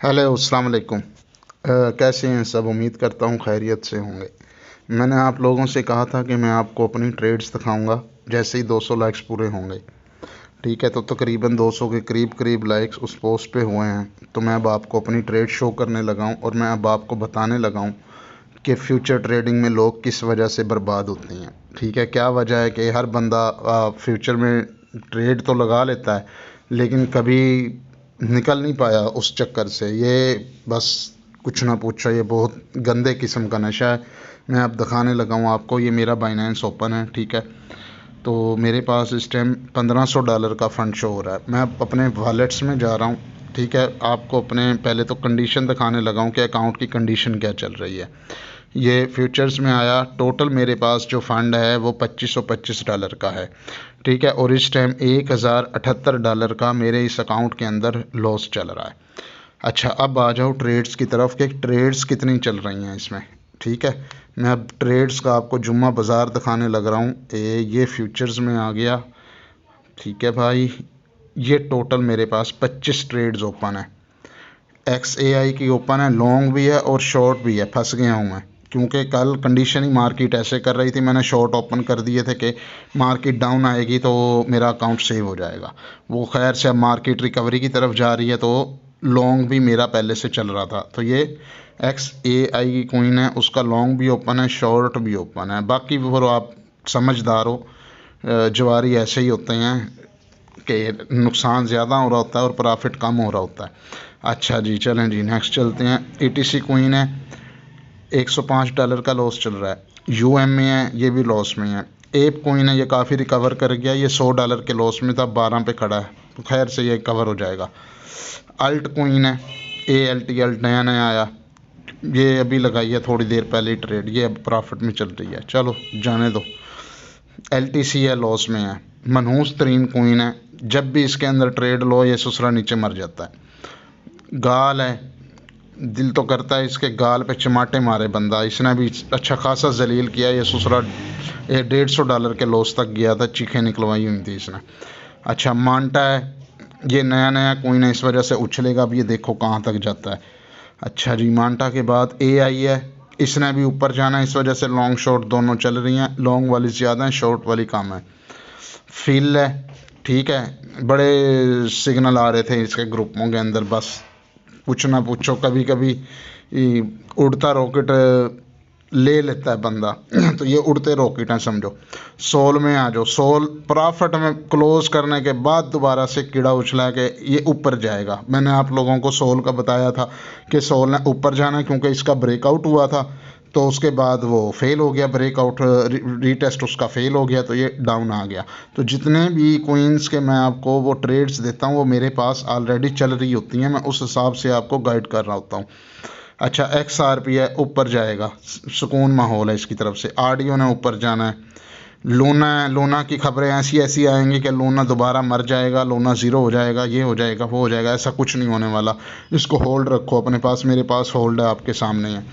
Hello अस्सलाम वालेकुम। कैसे हैं सब? उम्मीद करता हूँ खैरियत से होंगे। मैंने आप लोगों से कहा था कि मैं आपको अपनी ट्रेड्स दिखाऊंगा जैसे ही 200 लाइक्स पूरे होंगे। ठीक है, तो तकरीबन 200 के करीब करीब लाइक्स उस पोस्ट पे हुए हैं, तो मैं अब आपको अपनी ट्रेड शो करने लगा हूँ और मैं अब आपको बताने लगा हूँ कि फ्यूचर ट्रेडिंग में लोग किस वजह से बर्बाद होते हैं। ठीक है, क्या वजह है कि हर बंदा फ्यूचर में ट्रेड तो लगा लेता है लेकिन कभी निकल नहीं पाया उस चक्कर से। ये बस कुछ ना पूछो, ये बहुत गंदे किस्म का नशा है। मैं अब दिखाने लगा हूँ आपको। ये मेरा बाइनेंस ओपन है, ठीक है। तो मेरे पास इस टाइम $1500 का फ़ंड शो हो रहा है। मैं अब अपने वॉलेट्स में जा रहा हूँ, ठीक है। आपको अपने पहले तो कंडीशन दिखाने लगा हूँ कि अकाउंट की कंडीशन क्या चल रही है। ये फ्यूचर्स में आया, टोटल मेरे पास जो फ़ंड है वो $2525 का है, ठीक है। और इस टाइम $1078 का मेरे इस अकाउंट के अंदर लॉस चल रहा है। अच्छा, अब आ जाओ ट्रेड्स की तरफ कि ट्रेड्स कितनी चल रही हैं इसमें। ठीक है, मैं अब ट्रेड्स का आपको जुम्मा बाज़ार दिखाने लग रहा हूँ। ये फ्यूचर्स में आ गया, ठीक है भाई। ये टोटल मेरे पास 25 ट्रेड्स ओपन है। XAI की ओपन है, लॉन्ग भी है और शॉर्ट भी है। फंस गया हूँ मैं क्योंकि कल कंडीशन ही मार्केट ऐसे कर रही थी। मैंने शॉर्ट ओपन कर दिए थे कि मार्केट डाउन आएगी तो मेरा अकाउंट सेव हो जाएगा। वो खैर से अब मार्केट रिकवरी की तरफ जा रही है तो लॉन्ग भी मेरा पहले से चल रहा था। तो ये XAI की कोइन है, उसका लॉन्ग भी ओपन है, शॉर्ट भी ओपन है। बाकी वो आप समझदार हो, जवारी ऐसे ही होते हैं कि नुकसान ज़्यादा हो रहा होता है और प्रॉफिट कम हो रहा होता है। अच्छा जी, चलें जी, नेक्स्ट चलते हैं। ATC कोइन है, $105 का लॉस चल रहा है। UM में है, ये भी लॉस में है। एप कोइन है, ये काफ़ी रिकवर कर गया, ये $100 के लॉस में था, 12 पे खड़ा है, तो खैर से ये कवर हो जाएगा। अल्ट कोइन है, ALT नया नया आया, ये अभी लगाई है थोड़ी देर पहले ही ट्रेड, ये अब प्रॉफिट में चल रही है, चलो जाने दो। LTC है, लॉस में है। मनहूस तरीन कोइन है, जब भी इसके अंदर ट्रेड लो ये ससुरा नीचे मर जाता है। गाल है, दिल तो करता है इसके गाल पे चमाटे मारे बंदा। इसने भी अच्छा खासा जलील किया, ये ससुरा ये $150 के लॉस तक गया था, चीखें निकलवाई हुई थी इसने। अच्छा, मांटा है, ये नया नया कोइन है, इस वजह से उछलेगा। अब ये देखो कहाँ तक जाता है। अच्छा जी, मांटा के बाद AI है, इसने भी ऊपर जाना है, इस वजह से लॉन्ग शॉर्ट दोनों चल रही हैं। लॉन्ग वाली ज़्यादा है, शॉर्ट वाली कम है। फील है, ठीक है, बड़े सिग्नल आ रहे थे इसके ग्रुपों के अंदर, बस कुछ ना पूछो। कभी कभी उड़ता रॉकेट ले लेता है बंदा तो ये उड़ते रॉकेट हैं समझो। सोल में आ जाओ, सोल प्रॉफिट में क्लोज करने के बाद दोबारा से कीड़ा उछला के ये ऊपर जाएगा। मैंने आप लोगों को सोल का बताया था कि सोल ने ऊपर जाना है क्योंकि इसका ब्रेकआउट हुआ था, तो उसके बाद वो फेल हो गया, ब्रेकआउट रीटेस्ट उसका फेल हो गया, तो ये डाउन आ गया। तो जितने भी कोइंस के मैं आपको वो ट्रेड्स देता हूँ वो मेरे पास ऑलरेडी चल रही होती हैं, मैं उस हिसाब से आपको गाइड कर रहा होता हूँ। अच्छा, XRP है, ऊपर जाएगा, सुकून माहौल है इसकी तरफ से। आरडीओ ने ऊपर जाना है। लूना है, लूना की खबरें ऐसी ऐसी आएंगी कि लूना दोबारा मर जाएगा, लूना ज़ीरो हो जाएगा, ये हो जाएगा, वो हो जाएगा। ऐसा कुछ नहीं होने वाला, इसको होल्ड रखो अपने पास, मेरे पास होल्ड है, आपके सामने है।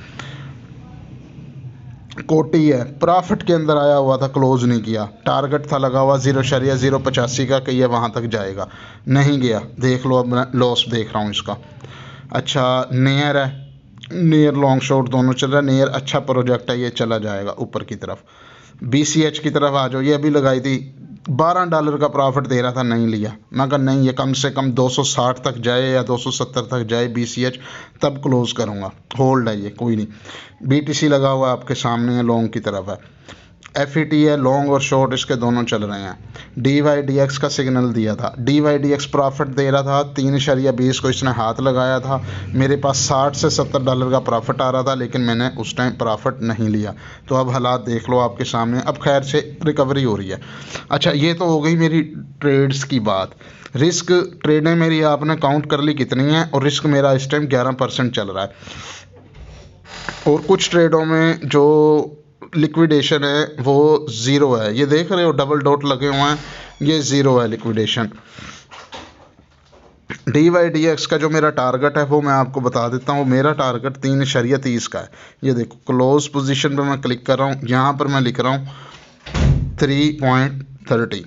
कोटी है, प्रॉफिट के अंदर आया हुआ था, क्लोज नहीं किया। टारगेट था लगा हुआ 0.085 का कि ये वहाँ तक जाएगा, नहीं गया। देख लो, अब मैं लॉस देख रहा हूँ इसका। अच्छा, नेयर है, नेयर लॉन्ग शॉर्ट दोनों चल रहा है। नेयर अच्छा प्रोजेक्ट है, ये चला जाएगा ऊपर की तरफ। BCH की तरफ आ जाओ, ये अभी लगाई थी, $12 का प्रॉफिट दे रहा था, नहीं लिया। मैं कहा नहीं, ये कम से कम 260 तक जाए या 270 तक जाए BCH, तब क्लोज करूँगा। होल्ड है ये, कोई नहीं। BTC लगा हुआ आपके सामने है, लॉन्ग की तरफ है। FET है, लॉन्ग और शॉर्ट इसके दोनों चल रहे हैं। DYDX का सिग्नल दिया था, DYDX प्रॉफिट दे रहा था, 3.20 को इसने हाथ लगाया था। मेरे पास $60 से $70 का प्रॉफिट आ रहा था, लेकिन मैंने उस टाइम प्रॉफिट नहीं लिया। तो अब हालात देख लो आपके सामने, अब खैर से रिकवरी हो रही है। अच्छा, ये तो हो गई मेरी ट्रेड्स की बात। रिस्क ट्रेडें मेरी आपने काउंट कर ली कितनी है, और रिस्क मेरा इस टाइम 11% चल रहा है। और कुछ ट्रेडों में जो लिक्विडेशन है वो ज़ीरो है, ये देख रहे हो डबल डॉट लगे हुए हैं, ये ज़ीरो है लिक्विडेशन। DYDX का जो मेरा टारगेट है वो मैं आपको बता देता हूँ। मेरा टारगेट 3.30 का है। ये देखो, क्लोज पोजीशन पे मैं क्लिक कर रहा हूँ, यहाँ पर मैं लिख रहा हूँ 3.30।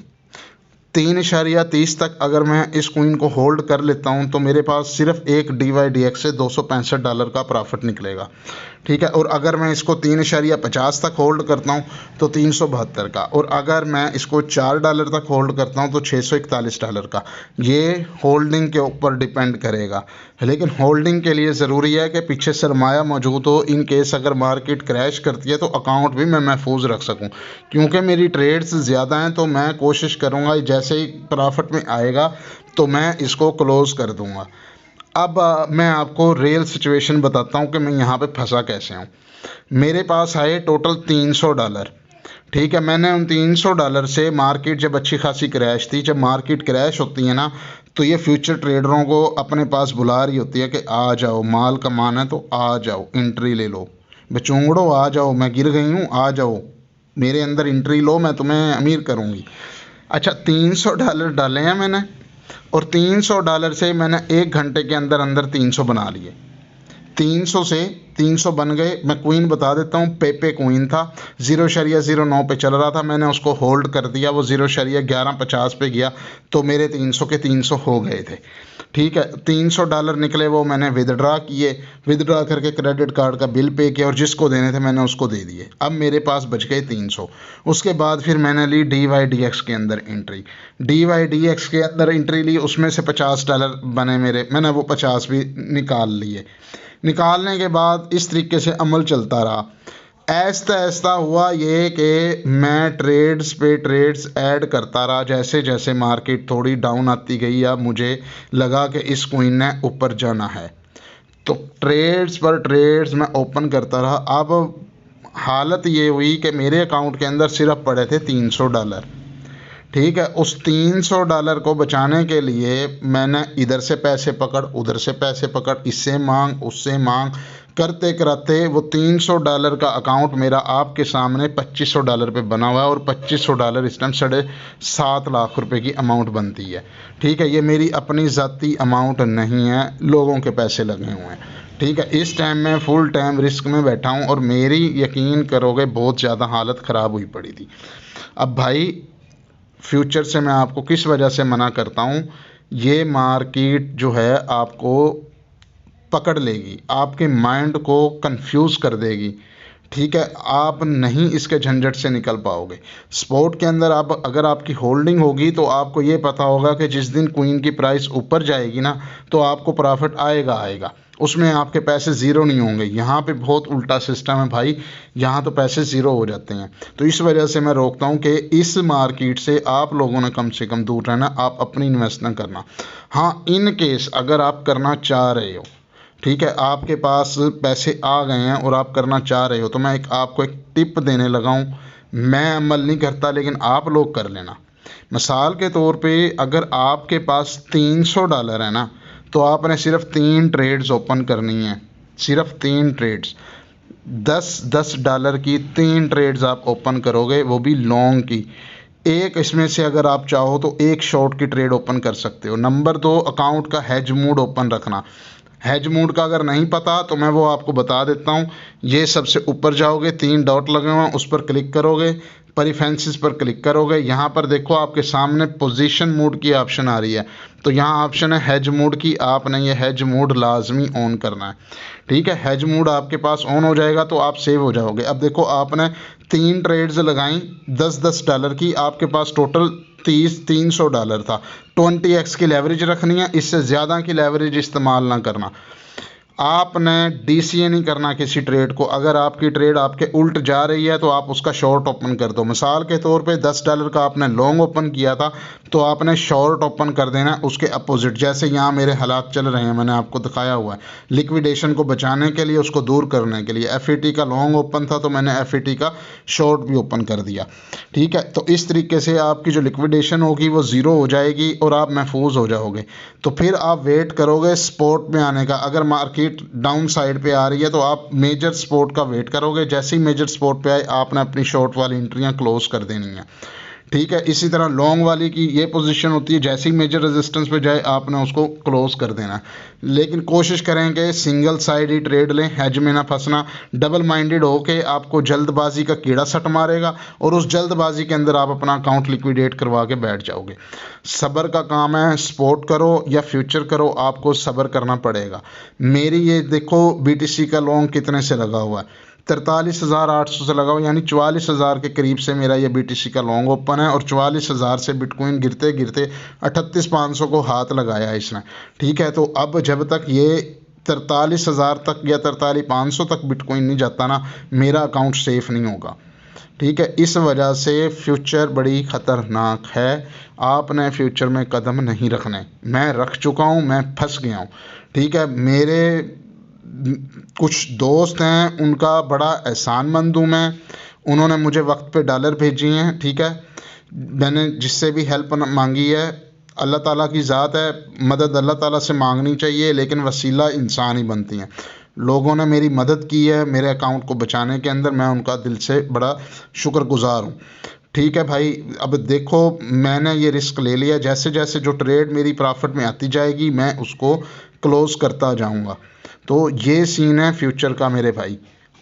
3.30 तक अगर मैं इस कॉइन को होल्ड कर लेता हूं तो मेरे पास सिर्फ एक DYDX से $265 का प्रॉफिट निकलेगा। ठीक है, और अगर मैं इसको 3.50 तक होल्ड करता हूं तो 372 का, और अगर मैं इसको $4 तक होल्ड करता हूं तो $641 का। ये होल्डिंग के ऊपर डिपेंड करेगा, लेकिन होल्डिंग के लिए ज़रूरी है कि पीछे सरमाया मौजूद हो, इन केस अगर मार्केट क्रैश करती है तो अकाउंट भी मैं महफूज रख सकूं। क्योंकि मेरी ट्रेड्स ज़्यादा हैं तो मैं कोशिश करूंगा जैसे ही प्रॉफिट में आएगा तो मैं इसको क्लोज़ कर दूंगा। अब मैं आपको रियल सिचुएशन बताता हूँ कि मैं यहाँ पे फंसा कैसे हूँ। मेरे पास आए टोटल $300। ठीक है, मैंने उन $300 से, मार्केट जब अच्छी खासी क्रैश थी, जब मार्केट क्रैश होती है ना तो ये फ्यूचर ट्रेडरों को अपने पास बुला रही होती है कि आ जाओ, माल कमाना है तो आ जाओ, एंट्री ले लो, बचूंगड़ो आ जाओ, मैं गिर गई हूँ, आ जाओ मेरे अंदर एंट्री लो, मैं तुम्हें अमीर करूँगी। अच्छा, $300 डाले हैं मैंने, और $300 से मैंने 1 घंटे के अंदर अंदर 300 बना लिए। 300 से 300 बन गए। मैं क्वीन बता देता हूँ, पेपे क्वीन था, 0.09 पे चल रहा था, मैंने उसको होल्ड कर दिया, वो 0.1150 पे गया तो मेरे 300 के 300 हो गए थे। ठीक है, $300 निकले, वो मैंने विदड्रा किए, विदड्रा करके क्रेडिट कार्ड का बिल पे किया और जिसको देने थे मैंने उसको दे दिए। अब मेरे पास बच गए 300। उसके बाद फिर मैंने ली DYDX के अंदर एंट्री। DYDX के अंदर एंट्री ली, उसमें से $50 बने मेरे, मैंने वो 50 भी निकाल लिए। निकालने के बाद इस तरीके से अमल चलता रहा। ऐसा ऐसा हुआ ये कि मैं ट्रेड्स पे ट्रेड्स ऐड करता रहा। जैसे जैसे मार्केट थोड़ी डाउन आती गई, अब मुझे लगा कि इस कॉइन ने ऊपर जाना है, तो ट्रेड्स पर ट्रेड्स मैं ओपन करता रहा। अब हालत ये हुई कि मेरे अकाउंट के अंदर सिर्फ पड़े थे $300। ठीक है, उस $300 को बचाने के लिए मैंने इधर से पैसे पकड़, उधर से पैसे पकड़, इससे मांग, उससे मांग करते कराते वो $300 का अकाउंट मेरा आपके सामने $2500 पे बना हुआ है, और $2500 इस टाइम 7.5 लाख रुपए की अमाउंट बनती है। ठीक है, ये मेरी अपनी ज़ाती अमाउंट नहीं है, लोगों के पैसे लगे हुए हैं। ठीक है, इस टाइम मैं फुल टाइम रिस्क में बैठा हूँ, और मेरी यकीन करोगे बहुत ज़्यादा हालत ख़राब हुई पड़ी थी। अब भाई, फ्यूचर से मैं आपको किस वजह से मना करता हूँ, ये मार्केट जो है आपको पकड़ लेगी, आपके माइंड को कंफ्यूज कर देगी। ठीक है, आप नहीं इसके झंझट से निकल पाओगे। स्पॉट के अंदर आप अगर आपकी होल्डिंग होगी तो आपको ये पता होगा कि जिस दिन क्वीन की प्राइस ऊपर जाएगी ना तो आपको प्रॉफिट आएगा आएगा, उसमें आपके पैसे ज़ीरो नहीं होंगे। यहाँ पे बहुत उल्टा सिस्टम है भाई, यहाँ तो पैसे ज़ीरो हो जाते हैं। तो इस वजह से मैं रोकता हूँ कि इस मार्केट से आप लोगों ने कम से कम दूर रहना, आप अपनी इन्वेस्ट ना करना। हाँ, इन केस अगर आप करना चाह रहे हो, ठीक है, आपके पास पैसे आ गए हैं और आप करना चाह रहे हो, तो मैं आपको एक टिप देने लगा हूँ। मैं अमल नहीं करता लेकिन आप लोग कर लेना। मिसाल के तौर पे अगर आपके पास $300 है ना, तो आपने सिर्फ 3 ट्रेड्स ओपन करनी है, सिर्फ 3 ट्रेड्स, $10 की 3 ट्रेड्स आप ओपन करोगे, वो भी लॉन्ग की। एक इसमें से अगर आप चाहो तो एक शॉर्ट की ट्रेड ओपन कर सकते हो। नंबर 2, अकाउंट का हेज मोड ओपन रखना। हेज मोड का अगर नहीं पता तो मैं वो आपको बता देता हूँ। ये सबसे ऊपर जाओगे, 3 डॉट लगे हुए हैं, उस पर क्लिक करोगे, प्रेफरेंसेस पर क्लिक करोगे, यहाँ पर देखो आपके सामने पोजीशन मोड की ऑप्शन आ रही है, तो यहाँ ऑप्शन है हेज मोड की, आपने ये हेज मोड लाजमी ऑन करना है। ठीक है, हेज मोड आपके पास ऑन हो जाएगा तो आप सेव हो जाओगे। अब देखो आपने 3 ट्रेड्स लगाई $10 की, आपके पास टोटल $300 था। 20x की लेवरेज रखनी है, इससे ज़्यादा की लेवरेज इस्तेमाल ना करना। आपने DCA नहीं करना किसी ट्रेड को। अगर आपकी ट्रेड आपके उल्ट जा रही है तो आप उसका शॉर्ट ओपन कर दो। मिसाल के तौर पे $10 का आपने लॉन्ग ओपन किया था तो आपने शॉर्ट ओपन कर देना उसके अपोजिट। जैसे यहाँ मेरे हालात चल रहे हैं, मैंने आपको दिखाया हुआ है, लिक्विडेशन को बचाने के लिए, उसको दूर करने के लिए। FET का लॉन्ग ओपन था तो मैंने FET का शॉर्ट भी ओपन कर दिया। ठीक है, तो इस तरीके से आपकी जो लिक्विडेशन होगी वो ज़ीरो हो जाएगी और आप महफूज हो जाओगे। तो फिर आप वेट करोगे स्पॉट में आने का। अगर मार्केट डाउन साइड पे आ रही है तो आप मेजर स्पॉट का वेट करोगे। जैसे ही मेजर स्पॉट पे आए आपने अपनी शॉर्ट वाली एंट्रियां क्लोज कर देनी है। ठीक है। इसी तरह लॉन्ग वाली की ये पोजीशन होती है, जैसे ही मेजर रेजिस्टेंस पे जाए आपने उसको क्लोज कर देना है। लेकिन कोशिश करें कि सिंगल साइड ही ट्रेड लें, हेज में ना फंसना। डबल माइंडेड हो के आपको जल्दबाजी का कीड़ा सट मारेगा और उस जल्दबाजी के अंदर आप अपना अकाउंट लिक्विडेट करवा के बैठ जाओगे। सब्र का काम है, स्पोर्ट करो या फ्यूचर करो, आपको सब्र करना पड़ेगा। मेरी ये देखो BTC का लॉन्ग कितने से लगा हुआ है, 43,800 से लगा हुआ, यानी 44,000 के करीब से मेरा ये BTC का लॉन्ग ओपन है और 44,000 से बिटकॉइन गिरते गिरते 38,500 को हाथ लगाया है इसने। ठीक है, तो अब जब तक ये 43,000 तक या 43,500 तक बिटकॉइन नहीं जाता ना, मेरा अकाउंट सेफ नहीं होगा। ठीक है, इस वजह से फ्यूचर बड़ी ख़तरनाक है, आपने फ्यूचर में कदम नहीं रखने। मैं रख चुका हूँ, मैं फंस गया हूँ। ठीक है, मेरे कुछ दोस्त हैं, उनका बड़ा एहसानमंद हूँ मैं, उन्होंने मुझे वक्त पे डॉलर भेजी हैं। ठीक है, मैंने जिससे भी हेल्प मांगी है, अल्लाह ताला की ज़ात है, मदद अल्लाह ताला से मांगनी चाहिए, लेकिन वसीला इंसान ही बनती हैं। लोगों ने मेरी मदद की है मेरे अकाउंट को बचाने के अंदर, मैं उनका दिल से बड़ा शुक्रगुजार हूँ। ठीक है भाई, अब देखो मैंने ये रिस्क ले लिया, जैसे जैसे जो ट्रेड मेरी प्रॉफिट में आती जाएगी मैं उसको क्लोज़ करता जाऊँगा। तो ये सीन है फ्यूचर का मेरे भाई।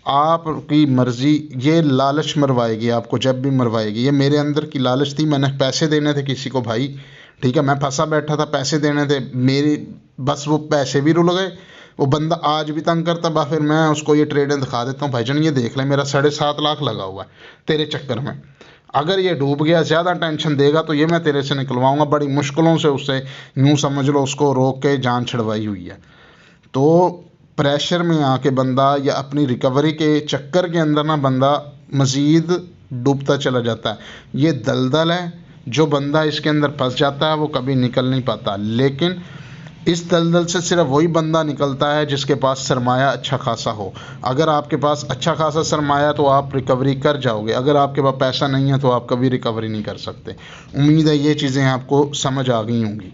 आपकी मर्ज़ी, ये लालच मरवाएगी आपको, जब भी मरवाएगी। ये मेरे अंदर की लालच थी, मैंने पैसे देने थे किसी को भाई। ठीक है, मैं फंसा बैठा था, पैसे देने थे मेरी, बस वो पैसे भी रुल गए। वो बंदा आज भी तंग करता बा, फिर मैं उसको ये ट्रेडें दिखा देता हूँ, भाईजान ये देख ले मेरा 7.5 लाख लगा हुआ है तेरे चक्कर में। अगर ये डूब गया, ज़्यादा टेंशन देगा तो ये मैं तेरे से निकलवाऊंगा। बड़ी मुश्किलों से उससे, यूँ समझ लो उसको रोक के जान छुड़वाई हुई है। तो प्रेशर में आके बंदा या अपनी रिकवरी के चक्कर के अंदर ना बंदा मज़ीद डूबता चला जाता है। ये दलदल है, जो बंदा इसके अंदर फंस जाता है वो कभी निकल नहीं पाता। लेकिन इस दलदल से सिर्फ वही बंदा निकलता है जिसके पास सरमाया अच्छा खासा हो। अगर आपके पास अच्छा खासा सरमाया तो आप रिकवरी कर जाओगे, अगर आपके पास पैसा नहीं है तो आप कभी रिकवरी नहीं कर सकते। उम्मीद है ये चीज़ें आपको समझ आ गई होंगी।